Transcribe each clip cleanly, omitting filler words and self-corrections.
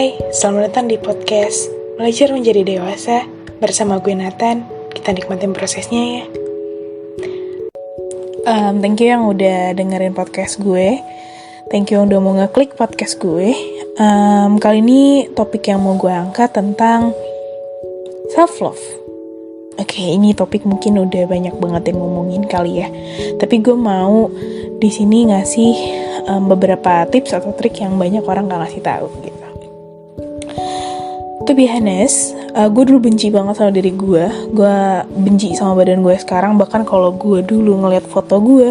Hai, selamat datang di podcast Belajar Menjadi Dewasa. Bersama gue Nathan, kita nikmatin prosesnya ya. Thank you yang udah dengerin podcast gue. Thank you yang udah mau ngeklik podcast gue. Kali ini topik yang mau gue angkat tentang self-love. Oke, ini topik mungkin udah banyak banget yang ngomongin kali ya. Tapi gue mau di sini ngasih beberapa tips atau trik yang banyak orang gak ngasih tahu gitu. To be honest, gue dulu benci banget sama diri gue benci sama badan gue sekarang. Bahkan kalau gue dulu ngeliat foto gue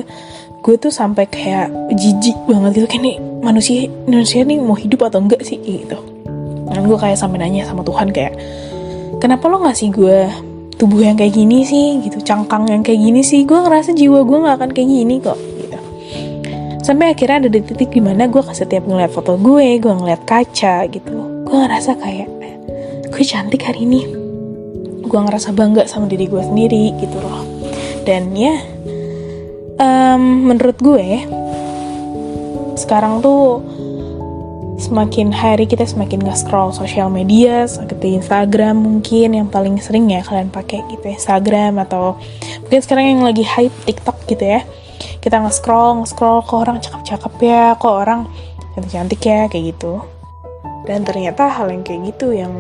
tuh sampai kayak jijik banget gitu. Kayak nih manusia nih mau hidup atau enggak sih gitu. Dan gue kayak sampai nanya sama Tuhan kayak, kenapa lo ngasih gue tubuh yang kayak gini sih gitu, cangkang yang kayak gini sih. Gue ngerasa jiwa gue gak akan kayak gini kok gitu. Sampai akhirnya ada di titik dimana gue setiap ngeliat foto gue ngeliat kaca gitu, gue ngerasa kayak gue cantik hari ini. Gue ngerasa bangga sama diri gue sendiri gitu loh. Dan ya, menurut gue sekarang tuh semakin hari kita semakin nge-scroll sosial media, seperti Instagram mungkin yang paling sering ya kalian pakai gitu, Instagram, atau mungkin sekarang yang lagi hype TikTok gitu ya. Kita nge-scroll kok orang cakep-cakep ya, kok orang cantik-cantik ya, kayak gitu. Dan ternyata hal yang kayak gitu yang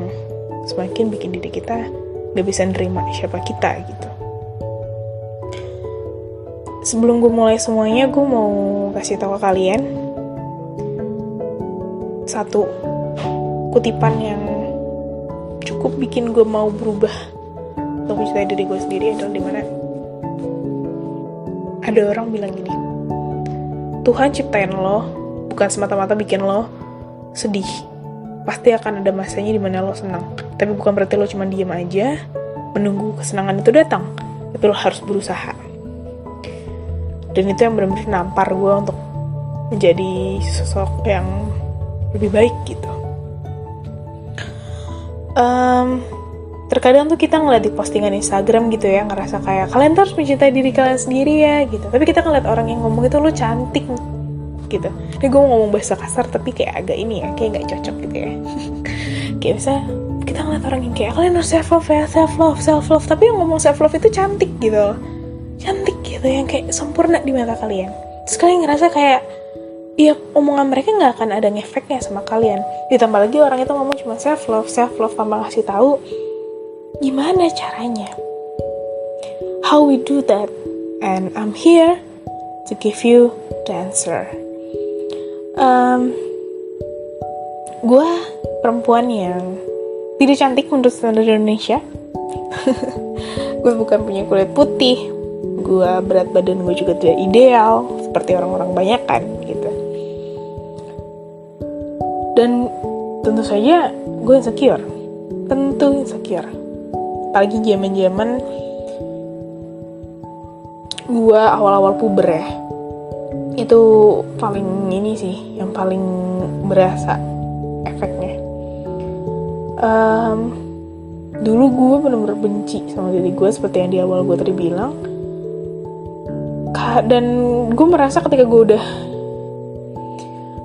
semakin bikin diri kita gak bisa nerima siapa kita gitu. Sebelum gue mulai semuanya, gue mau kasih tahu ke kalian satu kutipan yang cukup bikin gue mau berubah untuk mencintai diri gue sendiri, adalah dimana ada orang bilang gini, Tuhan ciptain lo bukan semata-mata bikin lo sedih. Pasti akan ada masanya dimana lo senang, tapi bukan berarti lo cuma diam aja menunggu kesenangan itu datang, tapi lo harus berusaha. Dan itu yang benar-benar nampar gue untuk menjadi sosok yang lebih baik gitu. Terkadang tuh kita ngeliat di postingan Instagram gitu ya, ngerasa kayak kalian tuh harus mencintai diri kalian sendiri ya gitu. Tapi kita ngeliat orang yang ngomong itu, lo cantik gitu. Ini gue ngomong bahasa kasar tapi kayak agak ini ya, kayak gak cocok gitu ya. Kayak misalnya kita ngeliat orang yang kayak kalian harus self-love ya, self-love. Tapi yang ngomong self-love itu cantik gitu. Cantik gitu, yang kayak sempurna di mata kalian. Terus kalian ngerasa kayak, iya, omongan mereka gak akan ada ngefeknya sama kalian. Ditambah lagi orang itu ngomong cuma self-love tanpa ngasih tahu gimana caranya, how we do that. And I'm here to give you the answer. Gue perempuan yang tidak cantik menurut standar Indonesia. Gue bukan punya kulit putih. Gue berat badan gue juga tidak ideal seperti orang-orang banyak kan gitu. Dan tentu saja gue insecure. Apalagi zaman-zaman gue awal-awal puber ya. Itu paling ini sih, yang paling berasa efeknya. Dulu gue benar-benar benci sama diri gue seperti yang di awal gue tadi bilang. Dan gue merasa ketika gue udah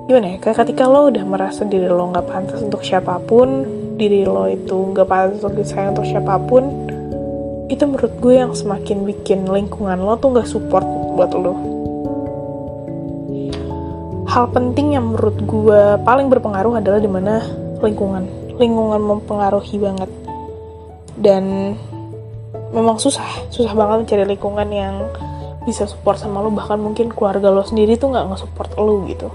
gimana ya, ketika lo udah merasa diri lo gak pantas untuk siapapun, diri lo itu gak pantas untuk disayang untuk siapapun, itu menurut gue yang semakin bikin lingkungan lo tuh gak support buat lo. Hal penting yang menurut gue paling berpengaruh adalah dimana lingkungan mempengaruhi banget. Dan memang susah banget mencari lingkungan yang bisa support sama lo. Bahkan mungkin keluarga lo sendiri tuh gak nge-support lo gitu,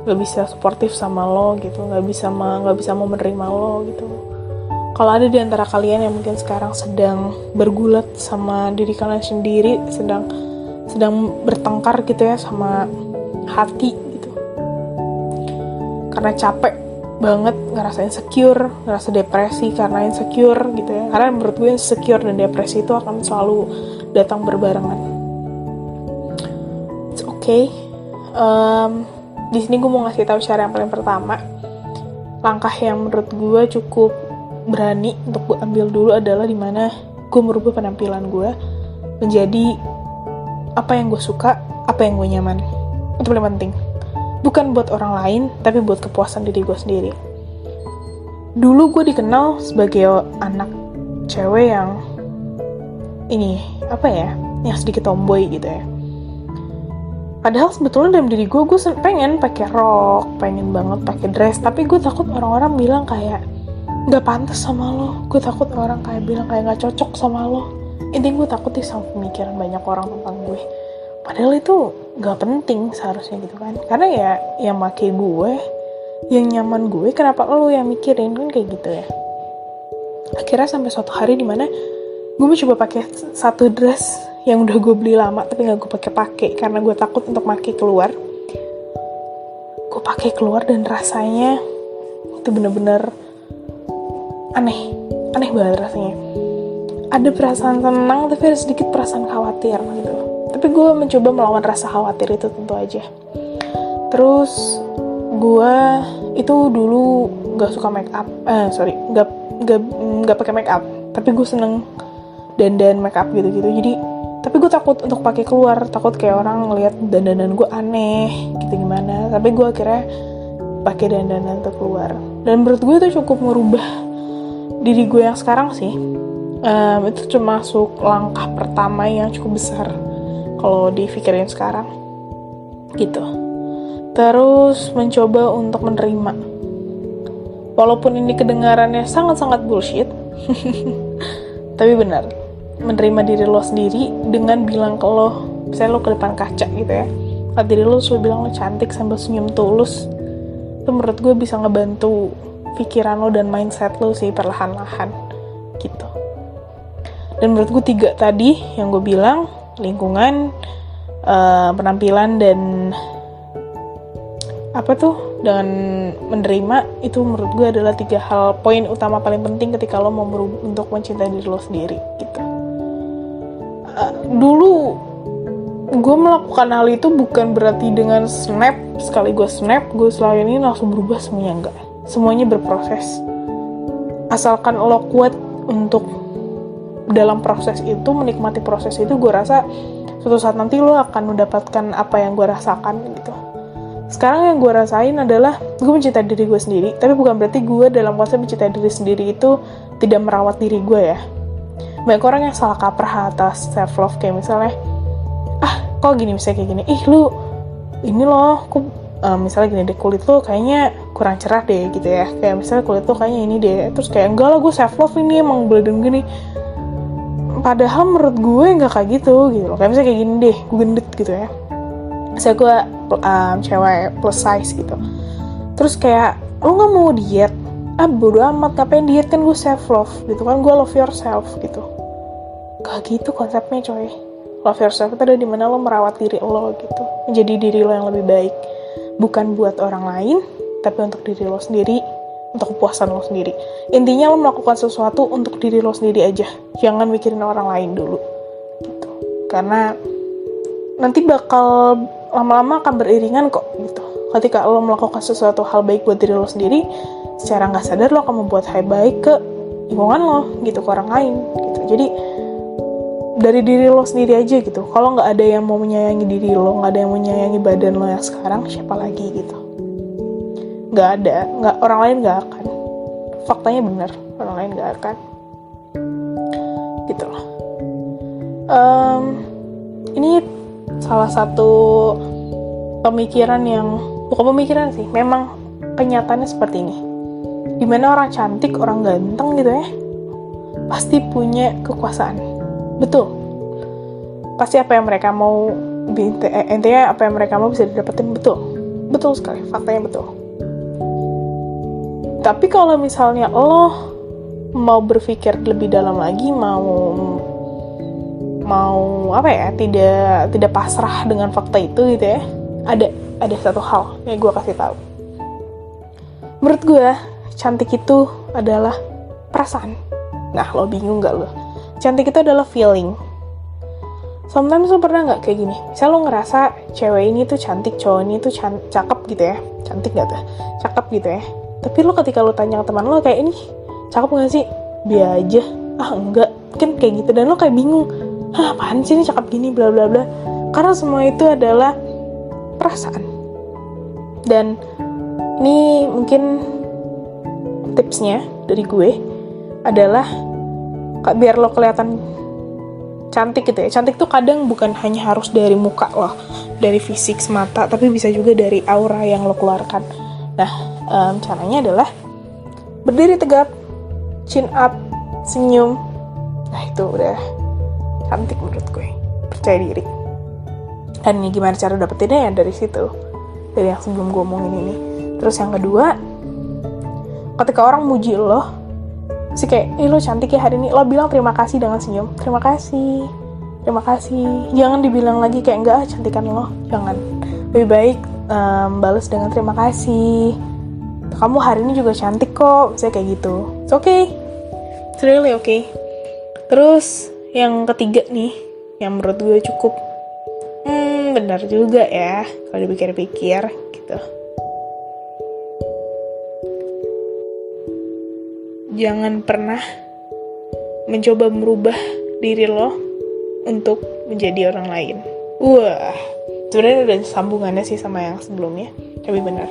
gak bisa suportif sama lo gitu, gak bisa mau menerima lo gitu. Kalau ada di antara kalian yang mungkin sekarang sedang bergulat sama diri kalian sendiri, sedang bertengkar gitu ya sama hati gitu, karena capek banget ngerasa insecure, ngerasa depresi karena insecure gitu ya. Karena menurut gue insecure dan depresi itu akan selalu datang berbarengan. It's okay. Di sini gue mau ngasih tahu cara yang paling pertama. Langkah yang menurut gue cukup berani untuk gue ambil dulu adalah dimana gue merubah penampilan gue menjadi apa yang gue suka, apa yang gue nyaman. Itu paling penting. Bukan buat orang lain, tapi buat kepuasan diri gue sendiri. dulu gue dikenal sebagai anak cewek yang ini yang sedikit tomboy gitu ya. Padahal sebetulnya dalam diri gue pengen pakai rok, pengen banget pakai dress, tapi gue takut orang-orang bilang kayak nggak pantas sama lo. Gue takut orang kayak bilang kayak nggak cocok sama lo. Intinya gue takut sama pemikiran banyak orang tentang gue. Padahal itu nggak penting seharusnya gitu kan. Karena ya yang make gue, yang nyaman gue, kenapa lo yang mikirin, kan kayak gitu ya. Akhirnya sampai suatu hari dimana gue mau coba pakai satu dress yang udah gue beli lama tapi nggak gue pakai karena gue takut untuk pakai keluar. Gue pakai keluar dan rasanya itu bener-bener aneh banget rasanya. Ada perasaan tenang tapi ada sedikit perasaan khawatir gitu. Tapi gue mencoba melawan rasa khawatir itu tentu aja. Terus gue itu dulu nggak suka make up, nggak pakai make up, tapi gue seneng dandan make up gitu-gitu. Jadi tapi gue takut untuk pakai keluar, takut kayak orang ngelihat dandanan gue aneh gitu gimana. Tapi gue akhirnya pakai dandanan untuk keluar, dan menurut gue itu cukup merubah diri gue yang sekarang sih. Itu termasuk langkah pertama yang cukup besar kalau dipikirin sekarang gitu. Terus mencoba untuk menerima, walaupun ini kedengarannya sangat-sangat bullshit tapi benar, menerima diri lo sendiri dengan bilang ke lo, misalnya lo ke depan kaca gitu ya, lihat diri lo terus bilang lo cantik sambil senyum tulus. Itu menurut gue bisa ngebantu pikiran lo dan mindset lo sih perlahan-lahan gitu. Dan menurut gue 3 tadi yang gue bilang, lingkungan, penampilan, dan dan menerima, itu menurut gue adalah 3 hal poin utama paling penting ketika lo mau untuk mencintai diri lo sendiri gitu. Dulu gue melakukan hal itu bukan berarti dengan sekali gue snap gue selalu ini langsung berubah semuanya, enggak. Semuanya berproses. Asalkan lo kuat untuk dalam proses itu, menikmati proses itu, gue rasa suatu saat nanti lo akan mendapatkan apa yang gue rasakan gitu. Sekarang yang gue rasain adalah gue mencintai diri gue sendiri, tapi bukan berarti gue dalam konsep mencintai diri sendiri itu tidak merawat diri gue ya. Banyak orang yang salah kaprah atas self love, kayak misalnya kok gini, misalnya kayak gini, lu ini loh kok misalnya gini deh, kulit lo kayaknya kurang cerah deh gitu ya, kayak misalnya kulit lo kayaknya ini deh, terus kayak enggak lah gue self love ini emang belum gini. Padahal menurut gue nggak kayak gitu loh. Kayak misalnya kayak gini deh, gue gendut gitu ya, misalnya gue cewek plus size gitu, terus kayak lo nggak mau diet, bodo amat, ngapain diet, kan gue self love gitu kan, gue love yourself gitu. Gak gitu konsepnya coy. Love yourself itu ada dimana lo merawat diri lo gitu, menjadi diri lo yang lebih baik, bukan buat orang lain tapi untuk diri lo sendiri, untuk kepuasan lo sendiri. Intinya lo melakukan sesuatu untuk diri lo sendiri aja, jangan mikirin orang lain dulu gitu. Karena nanti bakal lama-lama akan beriringan kok gitu. Ketika lo melakukan sesuatu hal baik buat diri lo sendiri, secara nggak sadar lo akan membuat hal baik ke lingkungan lo gitu, ke orang lain gitu. Jadi dari diri lo sendiri aja gitu. Kalau nggak ada yang mau menyayangi diri lo, nggak ada yang menyayangi badan lo yang sekarang, siapa lagi gitu? Nggak ada, orang lain nggak akan. Faktanya benar, orang lain nggak akan. Gitu loh. Ini salah satu pemikiran yang, bukan pemikiran sih, memang kenyataannya seperti ini. Dimana orang cantik, orang ganteng gitu ya, pasti punya kekuasaan. Betul. Pasti apa yang mereka mau, intinya apa yang mereka mau bisa didapetin, betul. Betul sekali, faktanya betul. Tapi kalau misalnya lo mau berpikir lebih dalam lagi, mau tidak pasrah dengan fakta itu gitu ya, ada satu hal yang gue kasih tahu. Menurut gue, cantik itu adalah perasaan. Nah, lo bingung gak lo? Cantik itu adalah feeling. Sometimes lo pernah gak kayak gini? Misal lo ngerasa cewek ini tuh cantik, cowok ini tuh cakep gitu ya. Cantik gak tuh? Cakep gitu ya. Tapi lo ketika lo tanya ke teman lo kayak, ini cakep gak sih? Biar aja. Enggak. Kan kayak gitu. Dan lo kayak bingung. Apaan sih ini cakep gini, bla bla bla. Karena semua itu adalah perasaan. Dan ini mungkin tipsnya dari gue adalah biar lo kelihatan cantik gitu ya. Cantik tuh kadang bukan hanya harus dari muka lo, dari fisik semata, tapi bisa juga dari aura yang lo keluarkan. Nah, caranya adalah berdiri tegap, chin up, senyum. Nah, itu udah cantik menurut gue. Percaya diri. Dan ini gimana cara dapetinnya ya dari situ. Dari yang sebelum gue omongin ini. Terus yang kedua, ketika orang muji lo, sih kayak, lo cantik ya hari ini, lo bilang terima kasih dengan senyum. Terima kasih. Jangan dibilang lagi kayak enggak cantikan lo. Jangan. Lebih baik balas dengan terima kasih. Kamu hari ini juga cantik kok. Misalnya kayak gitu. It's okay. It's really okay. Terus yang ketiga nih, yang menurut gue cukup benar juga ya kalau dipikir-pikir gitu. Jangan pernah mencoba merubah diri lo untuk menjadi orang lain. Wah, sebenarnya udah sambungannya sih sama yang sebelumnya, tapi benar.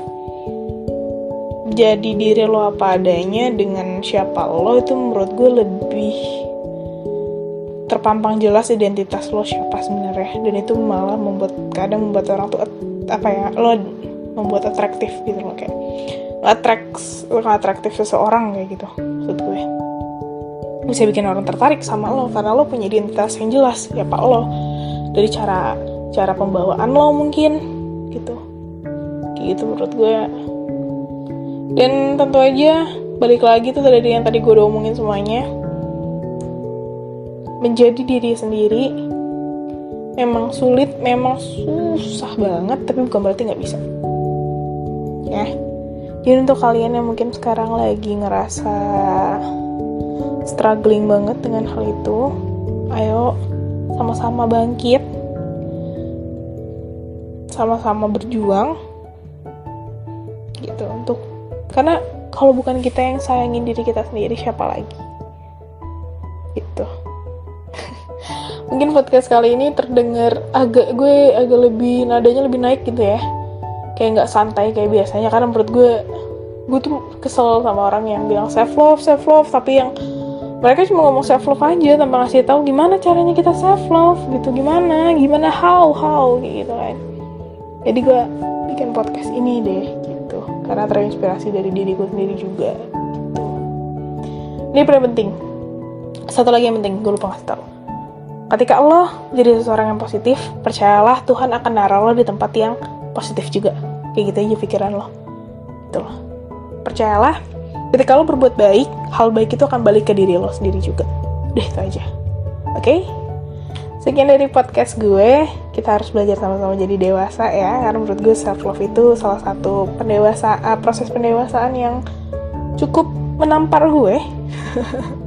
Jadi diri lo apa adanya dengan siapa lo, itu menurut gue lebih terpampang jelas identitas lo siapa sebenarnya, dan itu malah kadang membuat orang tuh lo membuat atraktif gitu loh, kayak atraktif seseorang kayak gitu. Maksud gue bisa bikin orang tertarik sama lo karena lo punya identitas yang jelas siapa lo, dari cara pembawaan lo mungkin gitu, kayak gitu menurut gue. Dan tentu aja balik lagi tuh dari yang tadi gue udah omongin semuanya, menjadi diri sendiri memang sulit, memang susah banget, tapi bukan berarti nggak bisa ya. Jadi untuk kalian yang mungkin sekarang lagi ngerasa struggling banget dengan hal itu, ayo sama-sama bangkit, sama-sama berjuang gitu, karena kalau bukan kita yang sayangin diri kita sendiri, siapa lagi gitu. Mungkin podcast kali ini terdengar agak lebih nadanya lebih naik gitu ya, kayak nggak santai kayak biasanya, karena menurut gue tuh kesel sama orang yang bilang self love, tapi yang mereka cuma ngomong self love aja tanpa ngasih tahu gimana caranya kita self love gitu, gimana how gitu kan. Jadi gue bikin podcast ini deh gitu, karena terinspirasi dari diriku sendiri juga gitu. Ini paling penting, satu lagi yang penting gue lupa ngasih tahu. Ketika Allah jadi seseorang yang positif, percayalah Tuhan akan naruh lo di tempat yang positif juga. Kayak gitu aja pikiran lo. Gitu loh. Percayalah, ketika lo berbuat baik, hal baik itu akan balik ke diri lo sendiri juga. Udah itu aja. Oke? Sekian dari podcast gue. Kita harus belajar sama-sama jadi dewasa ya. Karena menurut gue self-love itu salah satu proses pendewasaan yang cukup menampar gue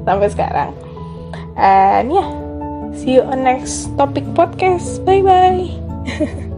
sampai sekarang. And yeah, see you on next topic podcast. Bye-bye.